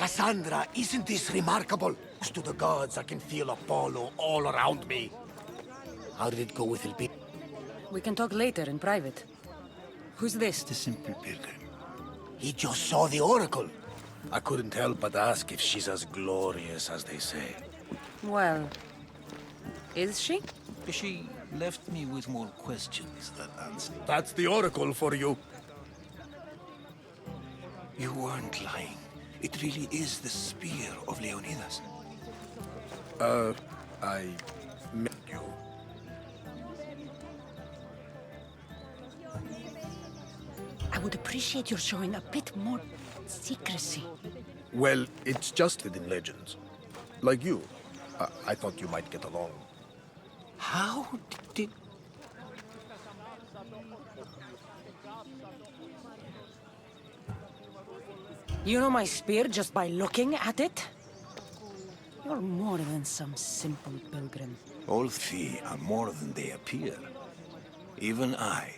Kassandra, isn't this remarkable? To the gods, I can feel Apollo all around me. How did it go with Elpid? We can talk later in private. Who's this? The simple pilgrim. He just saw the oracle. I couldn't help but ask if she's as glorious as they say. Well, is she? She left me with more questions than answers. That's the oracle for you. You weren't lying. It really is the Spear of Leonidas. I met you. I would appreciate your showing a bit more secrecy. Well, it's just within legends. Like you. I thought you might get along. How did... You know my spear just by looking at it? You're more than some simple pilgrim. All three are more than they appear. Even I.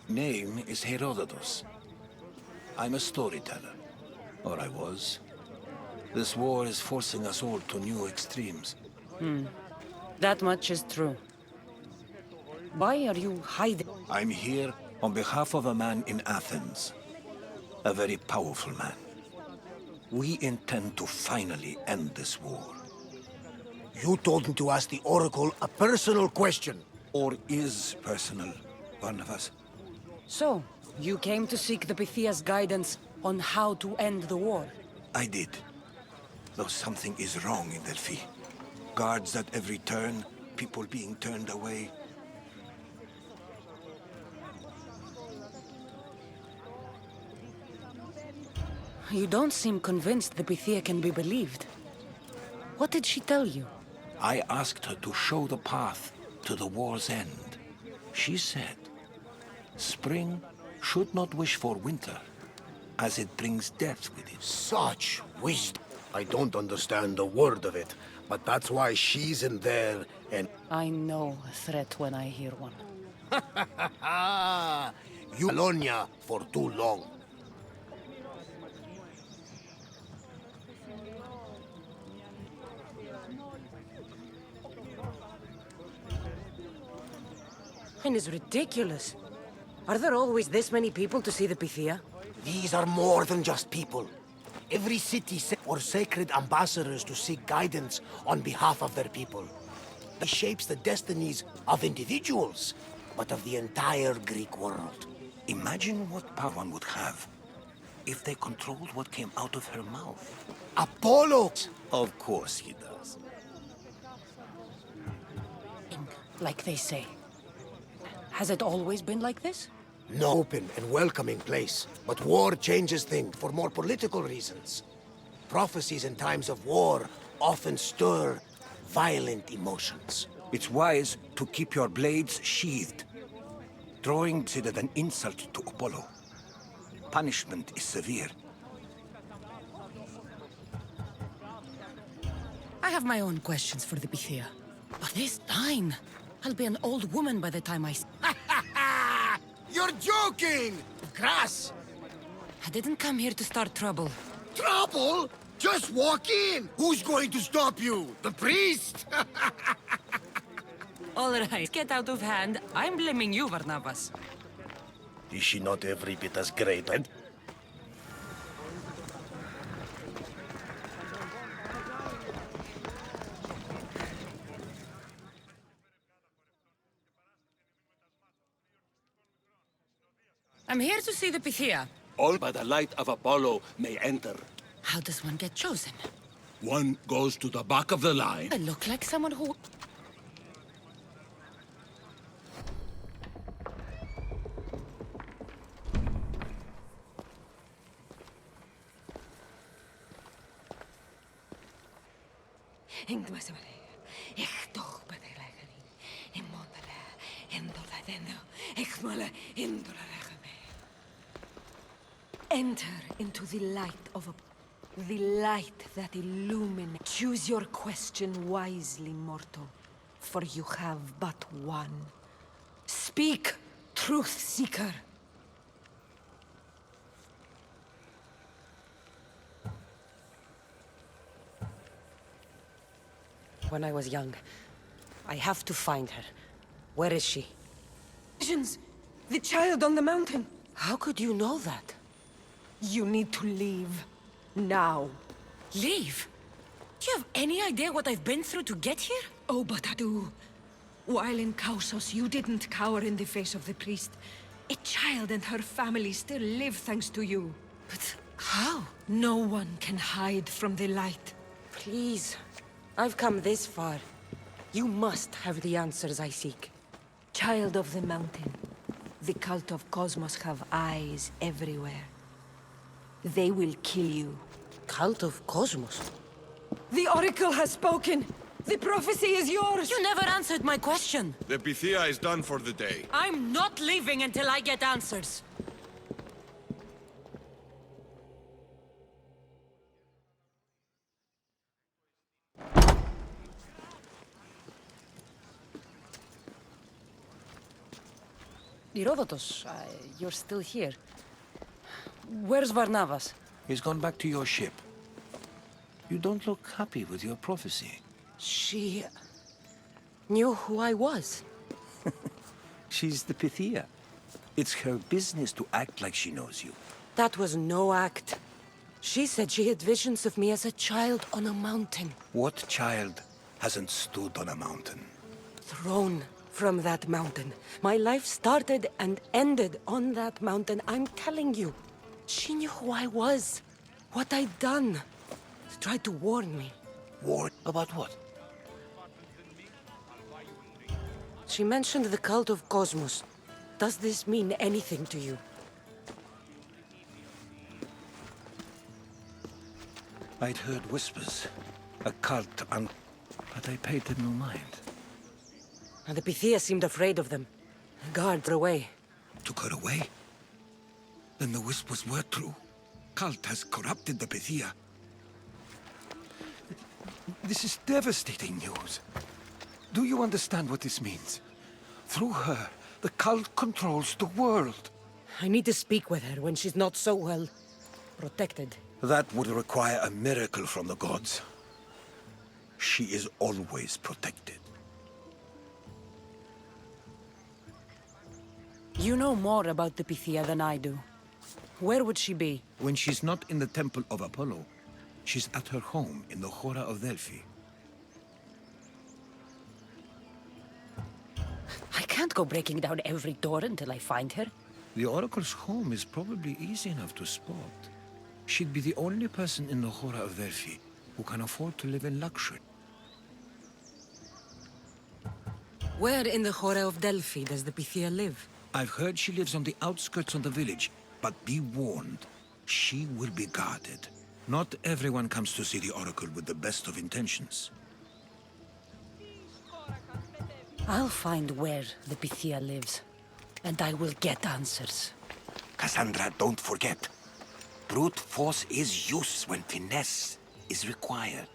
Name is Herodotus. I'm a storyteller. Or I was. This war is forcing us all to new extremes. That much is true. Why are you hiding? I'm here on behalf of a man in Athens. A very powerful man. We intend to finally end this war. You told him to ask the oracle a personal question. Or is personal, Barnabas. So, you came to seek the Pythia's guidance on how to end the war? I did. Though something is wrong in Delphi. Guards at every turn, people being turned away. You don't seem convinced the Pythia can be believed. What did she tell you? I asked her to show the path to the war's end. She said, spring should not wish for winter, as it brings death with it. Such wisdom. I don't understand a word of it, but that's why she's in there and... I know a threat when I hear one. You Alonia for too long. And it's ridiculous. Are there always this many people to see the Pythia? These are more than just people. Every city or sacred ambassadors to seek guidance on behalf of their people. It shapes the destinies of individuals, but of the entire Greek world. Imagine what power one would have if they controlled what came out of her mouth. Apollo! Of course he does. Like they say. Has it always been like this? No open and welcoming place, but war changes things for more political reasons. Prophecies in times of war often stir violent emotions. It's wise to keep your blades sheathed. Drawing considered an insult to Apollo. Punishment is severe. I have my own questions for the Pythia. But this time, I'll be an old woman by the time I... You're joking! Grass! I didn't come here to start trouble. Trouble? Just walk in! Who's going to stop you? The priest? All right, get out of hand. I'm blaming you, Barnabas. Is she not every bit as great? And I'm here to see the Pythia. All by the light of Apollo may enter. How does one get chosen? One goes to the back of the line. I look like someone who... Enter into the light of the light that illuminates. Choose your question wisely, mortal, for you have but one. Speak, truth seeker. when I was young. I have to find her. Where is she? Visions! The child on the mountain! How could you know that? You need to leave. Now. Leave? Do you have any idea what I've been through to get here? Oh, but I do. While in Kausos, you didn't cower in the face of the priest. A child and her family still live thanks to you. But how? No one can hide from the light. Please. I've come this far. You must have the answers I seek. Child of the mountain, the cult of Cosmos have eyes everywhere. They will kill you. Cult of Cosmos? The Oracle has spoken! The prophecy is yours! You never answered my question! The Pythia is done for the day. I'm not leaving until I get answers! Herodotus, you're still here. Where's Barnabas? He's gone back to your ship. You don't look happy with your prophecy. She knew who I was. She's the Pythia. It's her business to act like she knows you. That was no act. She said she had visions of me as a child on a mountain. What child hasn't stood on a mountain? Thrown from that mountain. My life started and ended on that mountain, I'm telling you. She knew who I was, what I'd done. She tried to warn me. Warn about what? She mentioned the cult of Cosmos. Does this mean anything to you? I'd heard whispers. A cult, but I paid them no mind. And the Pythia seemed afraid of them. Guards were away. Took her away? Then the whispers were true. Cult has corrupted the Pythia. This is devastating news. Do you understand what this means? Through her, the cult controls the world. I need to speak with her when she's not so well protected. That would require a miracle from the gods. She is always protected. You know more about the Pythia than I do. Where would she be? When she's not in the temple of Apollo, she's at her home in the Hora of Delphi. I can't go breaking down every door until I find her. The Oracle's home is probably easy enough to spot. She'd be the only person in the Hora of Delphi who can afford to live in luxury. Where in the Hora of Delphi does the Pythia live? I've heard she lives on the outskirts of the village, but be warned, she will be guarded. Not everyone comes to see the Oracle with the best of intentions. I'll find where the Pythia lives, and I will get answers. Kassandra, don't forget. Brute force is used when finesse is required.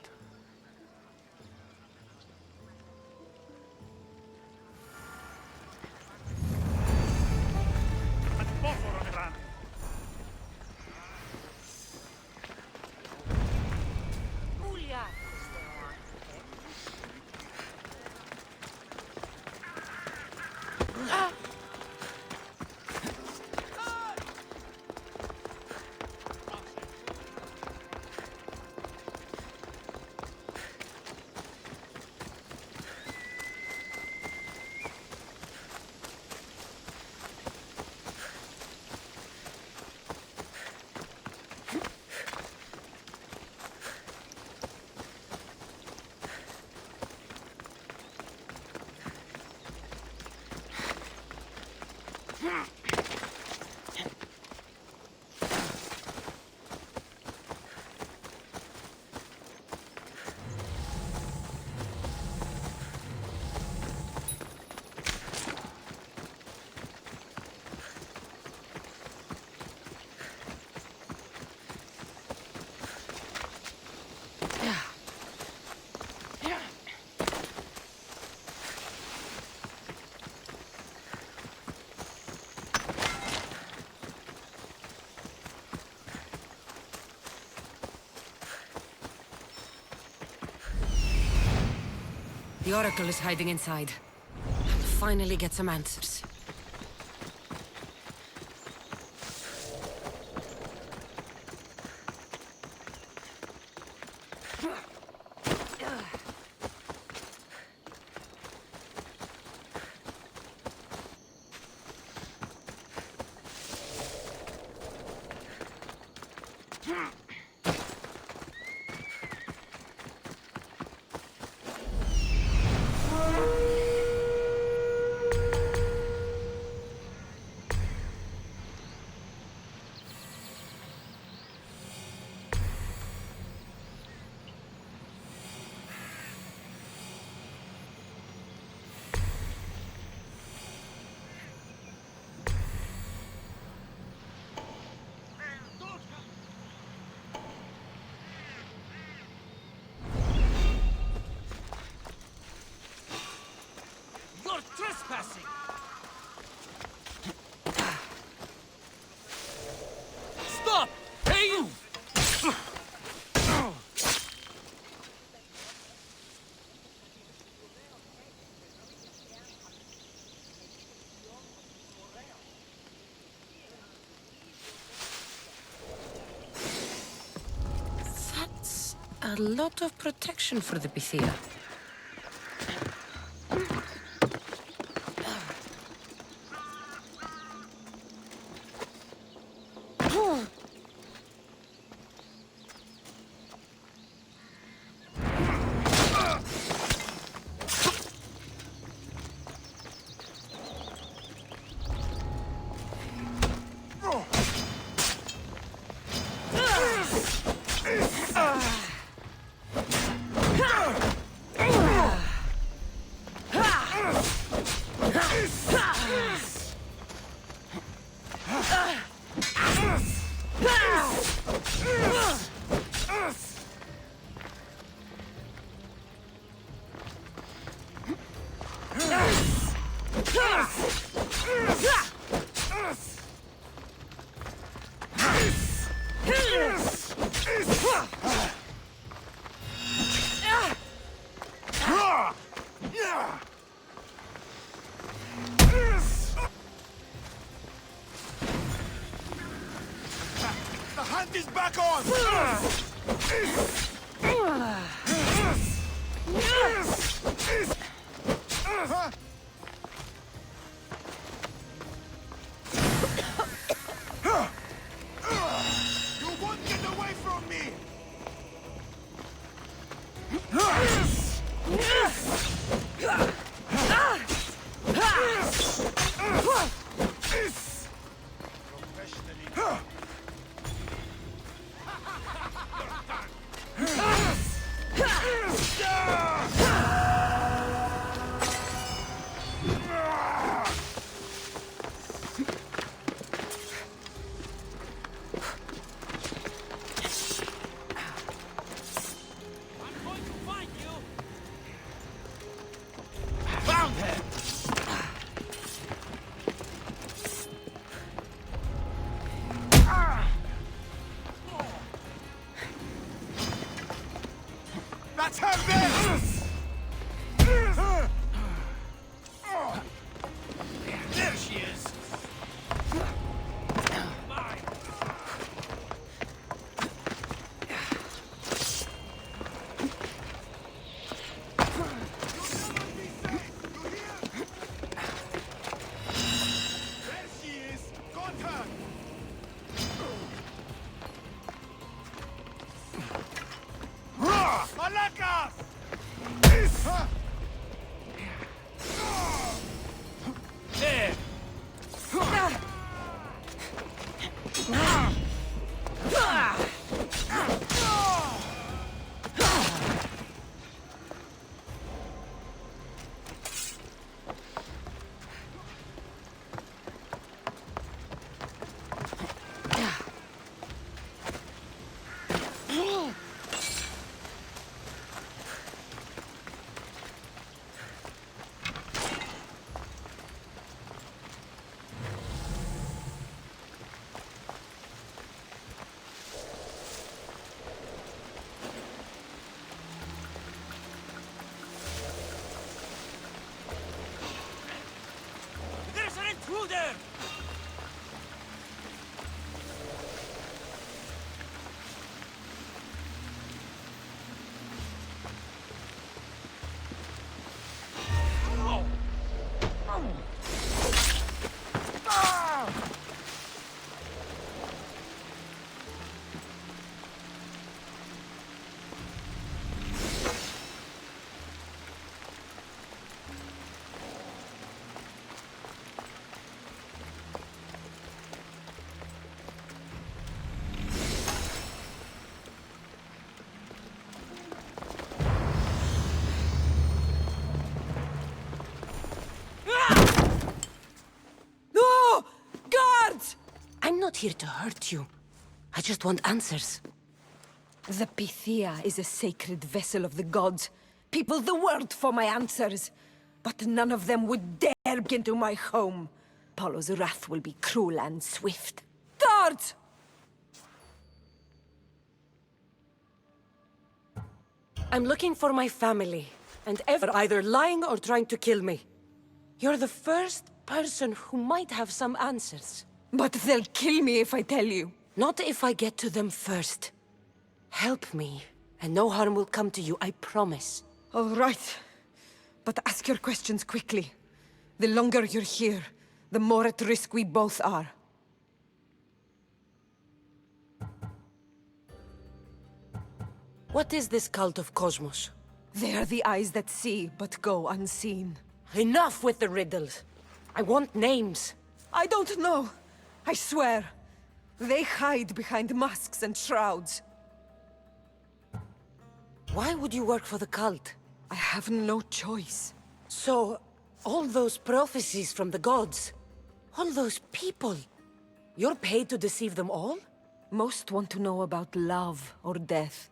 The Oracle is hiding inside. I'll finally get some answers. Trespassing! Stop! Hey, you! That's a lot of protection for the Pythia. He's back on! You won't get away from me! Let's have this! There she is! Mine! There she is! Got her! Alexios! There! not here to hurt you. I just want answers. The Pythia is a sacred vessel of the gods. People the world for my answers. But none of them would dare get into my home. Apollo's wrath will be cruel and swift. Guards! I'm looking for my family, and ever either lying or trying to kill me. You're the first person who might have some answers. But they'll kill me if I tell you. Not if I get to them first. Help me, and no harm will come to you, I promise. All right. But ask your questions quickly. The longer you're here, the more at risk we both are. What is this cult of Cosmos? They are the eyes that see, but go unseen. Enough with the riddles. I want names. I don't know. I swear. They hide behind masks and shrouds. Why would you work for the cult? I have no choice. So, all those prophecies from the gods, all those people, you're paid to deceive them all? Most want to know about love or death.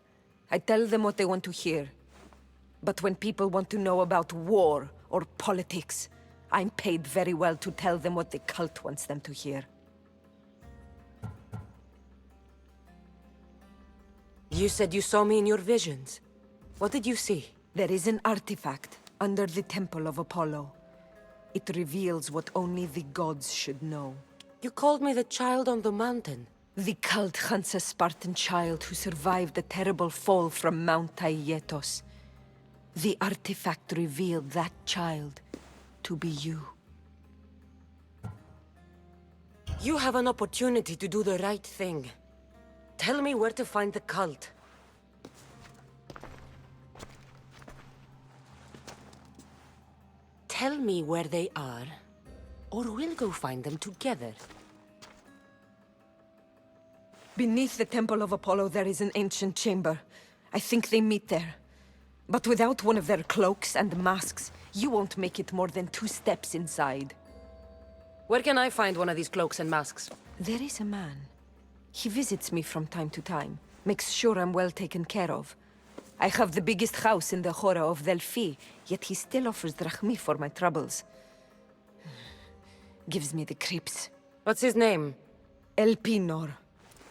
I tell them what they want to hear. But when people want to know about war or politics, I'm paid very well to tell them what the cult wants them to hear. You said you saw me in your visions. What did you see? There is an artifact under the temple of Apollo. It reveals what only the gods should know. You called me the child on the mountain. The cult hunts a Spartan child who survived a terrible fall from Mount Taygetos. The artifact revealed that child to be you. You have an opportunity to do the right thing. Tell me where to find the cult. Tell me where they are, or we'll go find them together. Beneath the temple of Apollo there is an ancient chamber. I think they meet there. But without one of their cloaks and masks, you won't make it more than 2 steps inside. Where can I find one of these cloaks and masks? There is a man. He visits me from time to time, makes sure I'm well taken care of. I have the biggest house in the Hora of Delphi, yet he still offers drachmi for my troubles. Gives me the creeps. What's his name? Elpinor.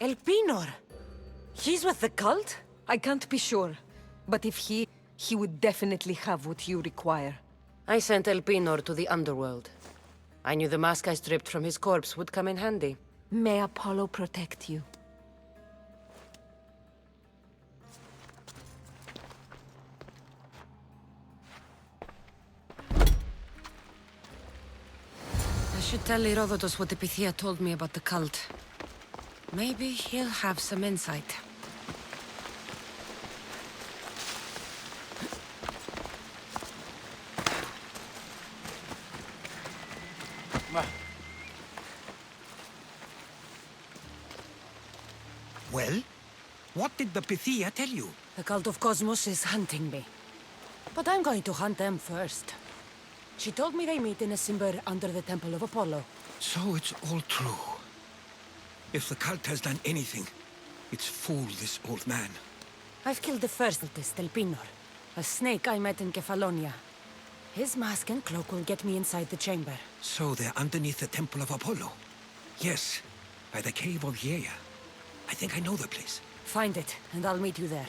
Elpinor? He's with the cult? I can't be sure, but if he would definitely have what you require. I sent Elpinor to the underworld. I knew the mask I stripped from his corpse would come in handy. May Apollo protect you. I should tell Herodotus what the Pythia told me about the cult. Maybe he'll have some insight. Well, what did the Pythia tell you? The cult of Cosmos is hunting me. But I'm going to hunt them first. She told me they meet in a cimber under the temple of Apollo. So it's all true. If the cult has done anything, it's fooled this old man. I've killed the first cultist, Elpinor, a snake I met in Kefalonia. His mask and cloak will get me inside the chamber. So they're underneath the temple of Apollo. Yes, by the cave of Yea. I think I know the place. Find it, and I'll meet you there.